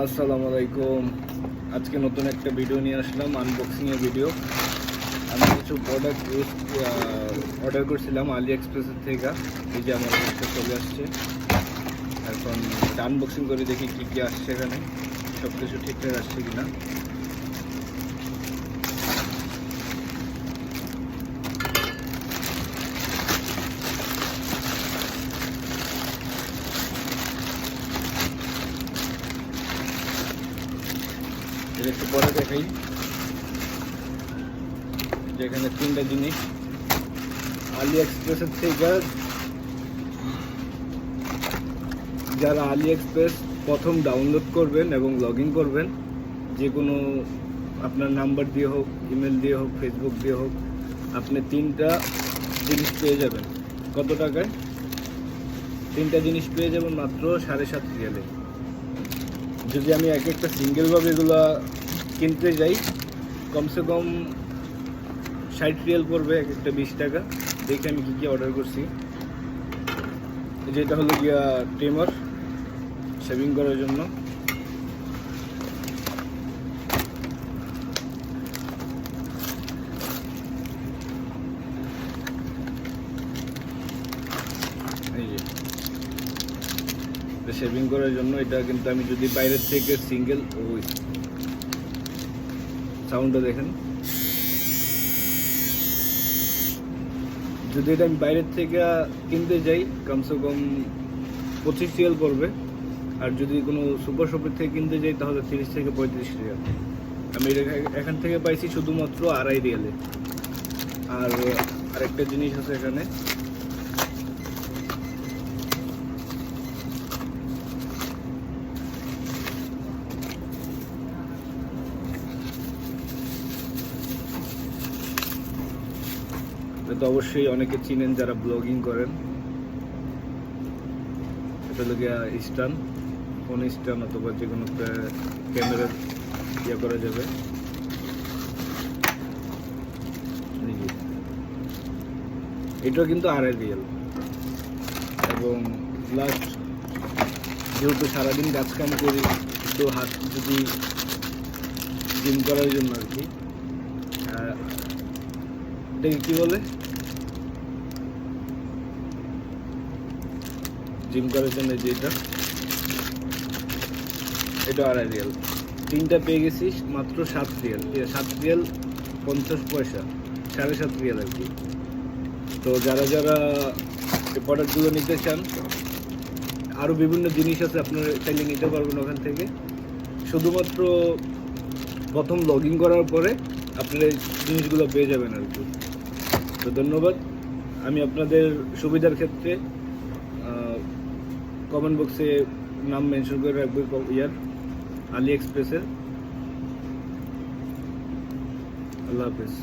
আসসালামু আলাইকুম। আজকে নতুন একটা ভিডিও নিয়ে আসলাম, আনবক্সিং এর ভিডিও। আমি কিছু প্রোডাক্ট অর্ডার করছিলাম আলি এক্সপ্রেসের থেকে। এই যে আমার কাছে চলে আসছে। এখন আনবক্সিং করে দেখি কি কি আসছে, এখানে সব কিছু ঠিকঠাক আসছে কিনা। এটা একটু পরে দেখাই। যেখানে তিনটা জিনিস আলি এক্সপ্রেসের থেকে। যারা আলি এক্সপ্রেস প্রথম ডাউনলোড করবেন এবং লগ ইন করবেন, যে কোনো আপনার নাম্বার দিয়ে হোক, ইমেল দিয়ে হোক, ফেসবুক দিয়ে হোক, আপনি তিনটা জিনিস পেয়ে যাবেন। কত টাকায়? তিনটা জিনিস পেয়ে যাবেন মাত্র 7.5 রিয়ালে। যদি আমি এক একটা সিঙ্গেলভাবে এগুলো কিনতে যাই, কমসে কম 60 রিয়াল পড়বে, এক একটা 20 টাকা। দেখে আমি কী কী অর্ডার করছি। যেটা হলো গিয়া ট্রিমার, শেভিং করার জন্য। এই যে শেভিং করার জন্য এটা, কিন্তু আমি যদি বাইরের থেকে সিঙ্গেল, ওই সাউন্ডটা দেখেন, যদি এটা আমি বাইরের থেকে কিনতে যাই কমসে কম 25 রিয়াল পড়বে। আর যদি কোনো সুপার শপের থেকে কিনতে যাই তাহলে 30 থেকে 35 রিয়াল। আমি এটা এখান থেকে পাইছি শুধুমাত্র 2.5 রিয়ালে। আর আরেকটা জিনিস আছে এখানে, এটা তো অবশ্যই অনেকে চিনেন যারা ব্লগিং করেন। এটা হলো গিয়া স্ট্যান্ড, ফোন স্ট্যান্ড অথবা যে কোনো ক্যামেরার ইয়ে করা যাবে। এটাও কিন্তু 2.5 রিয়াল। এবং লাস্ট, যেহেতু সারাদিন কাজ কাম করি, একটু হাত যদি জিম করার জন্য আর কি, এটাকে কী বলে, জিম করার জন্য যেটা, এটা 2.5 রিয়াল। তিনটা পেয়ে গেছি মাত্র 7 রিয়াল। 7 রিয়াল 50 পয়সা, 7.5 রিয়াল আর কি। তো যারা যারা এই প্রোডাক্টগুলো নিতে চান, আরও বিভিন্ন জিনিস আছে, আপনারা চাইলে নিতে পারবেন ওখান থেকে। শুধুমাত্র প্রথম লগ ইন করার পরে আপনারা এই জিনিসগুলো পেয়ে যাবেন আর কি। তো ধন্যবাদ। আমি আপনাদের সুবিধার ক্ষেত্রে কমেন্ট বক্সে নাম মেনশন করে রাখবো আলি এক্সপ্রেসের। আল্লাহ হাফেজ।